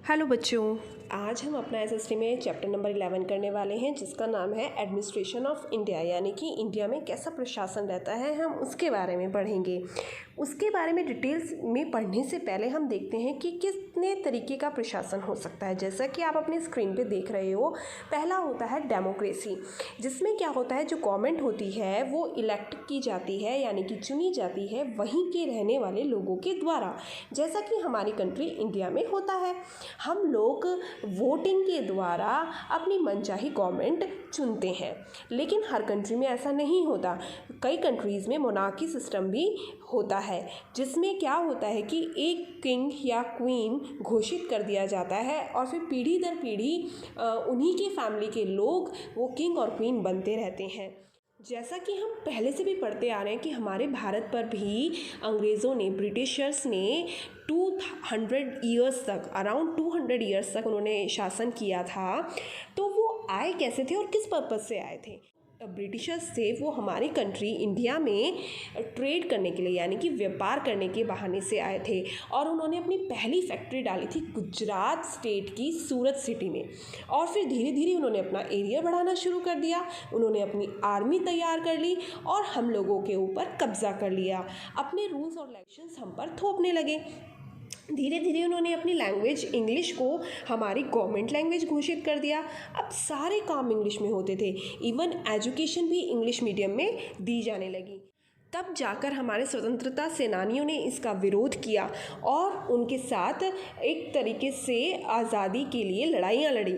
Hello बच्चों, आज हम अपना एसएसटी में चैप्टर नंबर 11 करने वाले हैं जिसका नाम है एडमिनिस्ट्रेशन ऑफ इंडिया, यानी कि इंडिया में कैसा प्रशासन रहता है हम उसके बारे में पढ़ेंगे। उसके बारे में डिटेल्स में पढ़ने से पहले हम देखते हैं कि कितने तरीके का प्रशासन हो सकता है। जैसा कि आप अपनी स्क्रीन पे देख रहे हो, पहला होता है डेमोक्रेसी, जिसमें क्या होता है जो गवर्नमेंट होती है वो इलेक्ट की जाती है, यानी कि चुनी जाती है वहीं के रहने वाले लोगों के द्वारा, जैसा कि हमारी कंट्री इंडिया में होता है। हम लोग वोटिंग के द्वारा अपनी मनचाही गवर्नमेंट चुनते हैं, लेकिन हर कंट्री में ऐसा नहीं होता। कई कंट्रीज़ में मोनार्की सिस्टम भी होता है, जिसमें क्या होता है कि एक किंग या क्वीन घोषित कर दिया जाता है और फिर पीढ़ी दर पीढ़ी उन्हीं के फैमिली के लोग वो किंग और क्वीन बनते रहते हैं। जैसा कि हम पहले से भी पढ़ते आ रहे हैं कि हमारे भारत पर भी अंग्रेज़ों ने, ब्रिटिशर्स ने 200 ईयर्स तक, अराउंड 200 ईयर्स तक उन्होंने शासन किया था। तो वो आए कैसे थे और किस पर्पज़ से आए थे? ब्रिटिशर्स थे वो हमारी कंट्री इंडिया में ट्रेड करने के लिए, यानी कि व्यापार करने के बहाने से आए थे, और उन्होंने अपनी पहली फैक्ट्री डाली थी गुजरात स्टेट की सूरत सिटी में। और फिर धीरे धीरे उन्होंने अपना एरिया बढ़ाना शुरू कर दिया, उन्होंने अपनी आर्मी तैयार कर ली और हम लोगों के ऊपर कब्जा कर लिया। अपने रूल्स और रेगुलेशंस हम पर थोपने लगे। धीरे धीरे उन्होंने अपनी लैंग्वेज इंग्लिश को हमारी गवर्नमेंट लैंग्वेज घोषित कर दिया। अब सारे काम इंग्लिश में होते थे, इवन एजुकेशन भी इंग्लिश मीडियम में दी जाने लगी। तब जाकर हमारे स्वतंत्रता सेनानियों ने इसका विरोध किया और उनके साथ एक तरीके से आज़ादी के लिए लड़ाइयाँ लड़ी।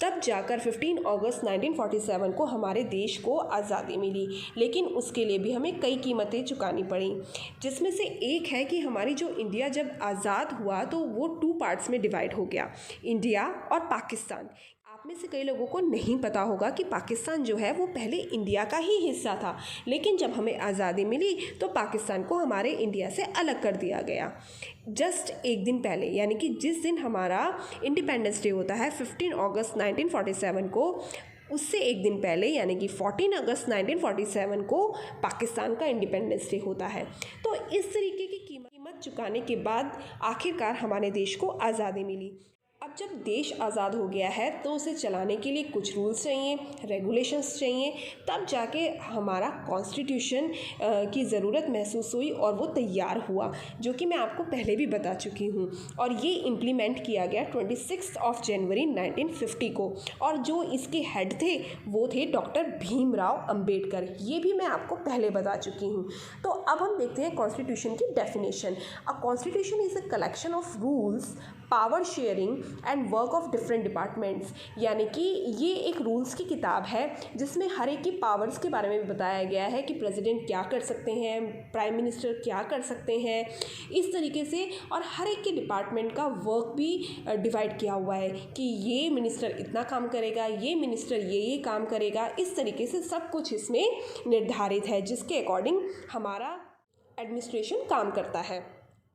तब जाकर 15 अगस्त 1947 को हमारे देश को आज़ादी मिली, लेकिन उसके लिए भी हमें कई कीमतें चुकानी पड़ी, जिसमें से एक है कि हमारी जो इंडिया जब आज़ाद हुआ तो वो 2 पार्ट्स में डिवाइड हो गया, इंडिया और पाकिस्तान। आप में से कई लोगों को नहीं पता होगा कि पाकिस्तान जो है वो पहले इंडिया का ही हिस्सा था, लेकिन जब हमें आज़ादी मिली तो पाकिस्तान को हमारे इंडिया से अलग कर दिया गया। जस्ट एक दिन पहले, यानी कि जिस दिन हमारा इंडिपेंडेंस डे होता है 15 अगस्त 1947 को, उससे एक दिन पहले यानी कि 14 अगस्त 1947 को पाकिस्तान का इंडिपेंडेंस डे होता है। तो इस तरीके की कीमत चुकाने के बाद आखिरकार हमारे देश को आज़ादी मिली। अब जब देश आज़ाद हो गया है तो उसे चलाने के लिए कुछ रूल्स चाहिए, रेगुलेशंस चाहिए, तब जाके हमारा कॉन्स्टिट्यूशन की ज़रूरत महसूस हुई और वो तैयार हुआ, जो कि मैं आपको पहले भी बता चुकी हूँ। और ये इम्प्लीमेंट किया गया 26 जनवरी 1950 को, और जो इसके हेड थे वो थे डॉक्टर भीमराव अंबेडकर। ये भी मैं आपको पहले बता चुकी हूँ। तो अब हम देखते हैं कॉन्स्टिट्यूशन की definition. A constitution is a collection of rules, power sharing and work of different departments, यानी कि ये एक रूल्स की किताब है जिसमें हर एक की पावर्स के बारे में भी बताया गया है कि प्रेसिडेंट क्या कर सकते हैं, प्राइम मिनिस्टर क्या कर सकते हैं, इस तरीके से। और हर एक के डिपार्टमेंट का वर्क भी डिवाइड किया हुआ है कि ये मिनिस्टर इतना काम करेगा, ये मिनिस्टर ये काम करेगा, इस तरीके से सब कुछ इसमें निर्धारित है, जिसके अकॉर्डिंग हमारा एडमिनिस्ट्रेशन काम करता है।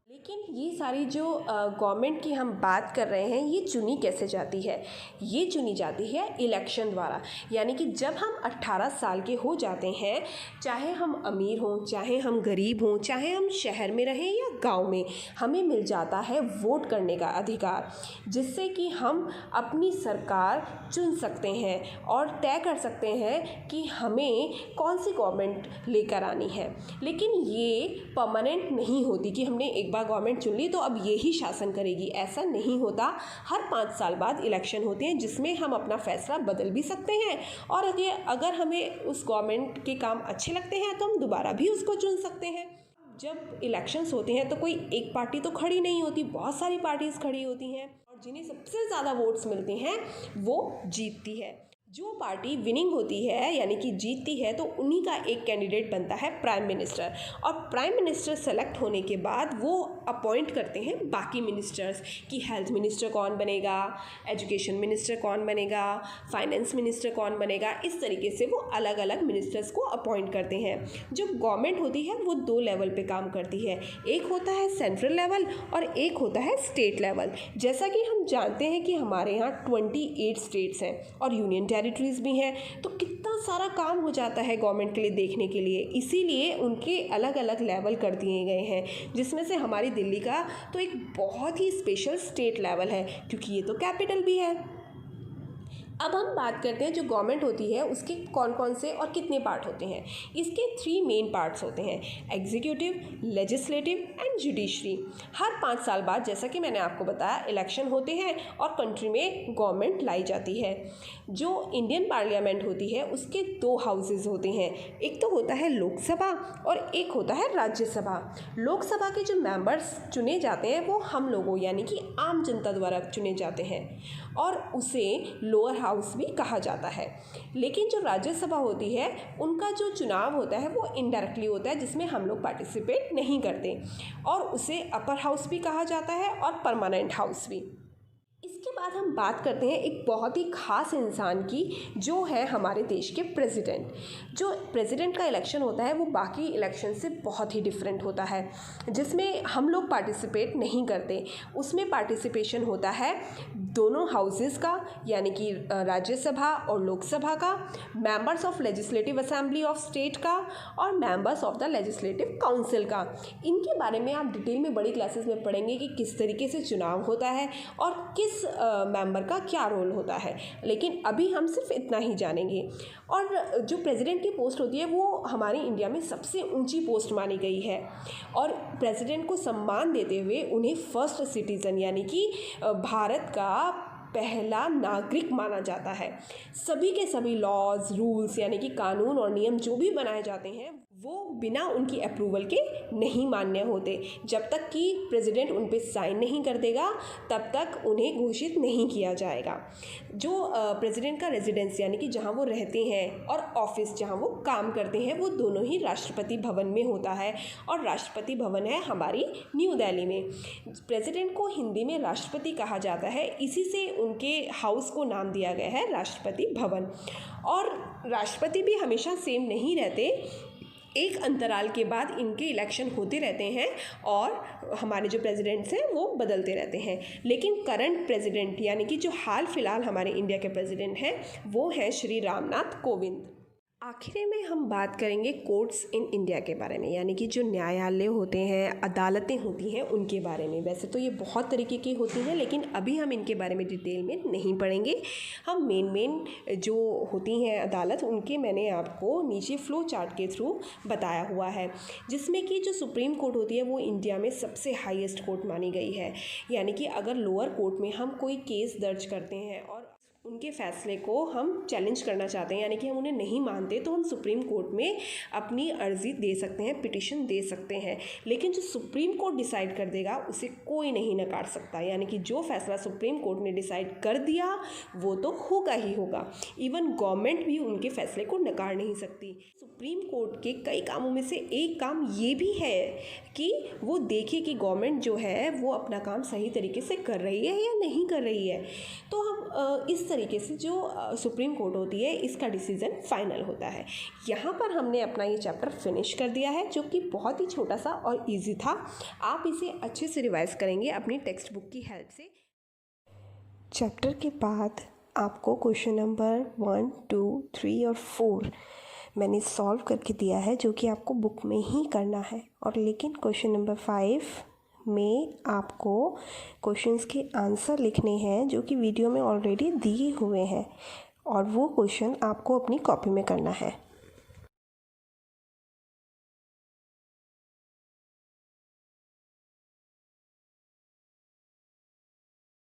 लेकिन ये सारी जो गवर्नमेंट की हम बात कर रहे हैं, ये चुनी कैसे जाती है? ये चुनी जाती है इलेक्शन द्वारा, यानी कि जब हम 18 साल के हो जाते हैं, चाहे हम अमीर हों, चाहे हम गरीब हों, चाहे हम शहर में रहें या गांव में, हमें मिल जाता है वोट करने का अधिकार, जिससे कि हम अपनी सरकार चुन सकते हैं और तय कर सकते हैं कि हमें कौन सी गवर्नमेंट लेकर आनी है। लेकिन ये परमानेंट नहीं होती कि हमने एक बार गवर्नमेंट चुन ली तो अब यही शासन करेगी, ऐसा नहीं होता। हर 5 साल बाद इलेक्शन होते हैं जिसमें हम अपना फैसला बदल भी सकते हैं, और अगर हमें उस गवर्नमेंट के काम अच्छे लगते हैं तो हम दोबारा भी उसको चुन सकते हैं। जब इलेक्शंस होते हैं तो कोई एक पार्टी तो खड़ी नहीं होती, बहुत सारी पार्टीज खड़ी होती हैं, और जिन्हें सबसे ज़्यादा वोट्स मिलते हैं वो जीतती है। जो पार्टी विनिंग होती है यानी कि जीतती है तो उन्हीं का एक कैंडिडेट बनता है प्राइम मिनिस्टर, और प्राइम मिनिस्टर सेलेक्ट होने के बाद वो अपॉइंट करते हैं बाकी मिनिस्टर्स कि हेल्थ मिनिस्टर कौन बनेगा, एजुकेशन मिनिस्टर कौन बनेगा, फाइनेंस मिनिस्टर कौन बनेगा। इस तरीके से वो अलग अलग मिनिस्टर्स को अपॉइंट करते हैं। जो गवर्नमेंट होती है वो 2 लेवल पे काम करती है, एक होता है सेंट्रल लेवल और एक होता है स्टेट लेवल। जैसा कि हम जानते हैं कि हमारे यहाँ 28 स्टेट्स हैं और यूनियन टेरिटरीज भी हैं, तो कितना बहुत सारा काम हो जाता है गवर्नमेंट के लिए देखने के लिए, इसीलिए उनके अलग अलग लेवल कर दिए गए हैं, जिसमें से हमारी दिल्ली का तो एक बहुत ही स्पेशल स्टेट लेवल है, क्योंकि ये तो कैपिटल भी है। अब हम बात करते हैं जो गवर्नमेंट होती है उसके कौन कौन से और कितने पार्ट होते हैं। इसके 3 मेन पार्ट्स होते हैं, एग्जीक्यूटिव, लेजिस्लेटिव एंड जुडिशरी। हर 5 साल बाद, जैसा कि मैंने आपको बताया, इलेक्शन होते हैं और कंट्री में गवर्नमेंट लाई जाती है। जो इंडियन पार्लियामेंट होती है उसके 2 हाउसेज होते हैं, एक तो होता है लोकसभा और एक होता है राज्यसभा। लोकसभा के जो मेंबर्स चुने जाते हैं वो हम लोगों यानी कि आम जनता द्वारा चुने जाते हैं और उसे लोअर हाउस भी कहा जाता है। लेकिन जो राज्यसभा होती है उनका जो चुनाव होता है वो इनडायरेक्टली होता है, जिसमें हम लोग पार्टिसिपेट नहीं करते, और उसे अपर हाउस भी कहा जाता है और परमानेंट हाउस भी। इसके बाद हम बात करते हैं एक बहुत ही ख़ास इंसान की, जो है हमारे देश के प्रेसिडेंट। जो प्रेसिडेंट का इलेक्शन होता है वो बाकी इलेक्शन से बहुत ही डिफरेंट होता है, जिसमें हम लोग पार्टिसिपेट नहीं करते। उसमें पार्टिसिपेशन होता है दोनों हाउसेस का, यानी कि राज्यसभा और लोकसभा का, members of legislative assembly of state का और members of the legislative council का। इनके बारे में आप डिटेल में बड़ी क्लासेस में पढ़ेंगे कि किस तरीके से चुनाव होता है और किस मेंबर का क्या रोल होता है, लेकिन अभी हम सिर्फ इतना ही जानेंगे। और जो प्रेसिडेंट की पोस्ट होती है वो हमारे इंडिया में सबसे ऊंची पोस्ट मानी गई है, और प्रेसिडेंट को सम्मान देते हुए उन्हें फर्स्ट सिटीज़न यानी कि भारत का पहला नागरिक माना जाता है। सभी के सभी लॉज, रूल्स यानी कि कानून और नियम जो भी बनाए जाते हैं वो बिना उनकी अप्रूवल के नहीं मान्य होते। जब तक कि प्रेसिडेंट उन पे साइन नहीं कर देगा तब तक उन्हें घोषित नहीं किया जाएगा। जो प्रेसिडेंट का रेजिडेंस यानी कि जहाँ वो रहते हैं और ऑफिस जहाँ वो काम करते हैं वो दोनों ही राष्ट्रपति भवन में होता है, और राष्ट्रपति भवन है हमारी न्यू दिल्ली में। प्रेसिडेंट को हिंदी में राष्ट्रपति कहा जाता है, इसी से उनके हाउस को नाम दिया गया है राष्ट्रपति भवन। और राष्ट्रपति भी हमेशा सेम नहीं रहते, एक अंतराल के बाद इनके इलेक्शन होते रहते हैं और हमारे जो प्रेसिडेंट्स हैं वो बदलते रहते हैं। लेकिन करंट प्रेसिडेंट यानी कि जो हाल फिलहाल हमारे इंडिया के प्रेसिडेंट हैं वो हैं श्री रामनाथ कोविंद। आखिर में हम बात करेंगे कोर्ट्स इन इंडिया के बारे में, यानी कि जो न्यायालय होते हैं, अदालतें होती हैं, उनके बारे में। वैसे तो ये बहुत तरीके की होती हैं, लेकिन अभी हम इनके बारे में डिटेल में नहीं पढ़ेंगे। हम मेन जो होती हैं अदालत, उनके मैंने आपको नीचे फ्लो चार्ट के थ्रू बताया हुआ है, जिसमें कि जो सुप्रीम कोर्ट होती है वो इंडिया में सबसे हाईएस्ट कोर्ट मानी गई है। यानी कि अगर लोअर कोर्ट में हम कोई केस दर्ज करते हैं और उनके फैसले को हम चैलेंज करना चाहते हैं, यानी कि हम उन्हें नहीं मानते, तो हम सुप्रीम कोर्ट में अपनी अर्जी दे सकते हैं, पिटिशन दे सकते हैं। लेकिन जो सुप्रीम कोर्ट डिसाइड कर देगा उसे कोई नहीं नकार सकता, यानी कि जो फैसला सुप्रीम कोर्ट ने डिसाइड कर दिया वो तो होगा ही होगा। इवन गवर्नमेंट भी उनके फैसले को नकार नहीं सकती। सुप्रीम कोर्ट के कई कामों में से एक काम ये भी है कि वो देखे कि गवर्नमेंट जो है वो अपना काम सही तरीके से कर रही है या नहीं कर रही है। तो हम इस तरीके से जो सुप्रीम कोर्ट होती है इसका डिसीज़न फाइनल होता है। यहाँ पर हमने अपना ये चैप्टर फिनिश कर दिया है, जो कि बहुत ही छोटा सा और इजी था। आप इसे अच्छे से रिवाइज करेंगे अपनी टेक्स्ट बुक की हेल्प से। चैप्टर के बाद आपको क्वेश्चन नंबर 1, 2, 3 और 4 मैंने सॉल्व करके दिया है, जो कि आपको बुक में ही करना है। और लेकिन क्वेश्चन नंबर 5 में आपको क्वेश्चंस के आंसर लिखने हैं, जो कि वीडियो में ऑलरेडी दिए हुए हैं, और वो क्वेश्चन आपको अपनी कॉपी में करना है।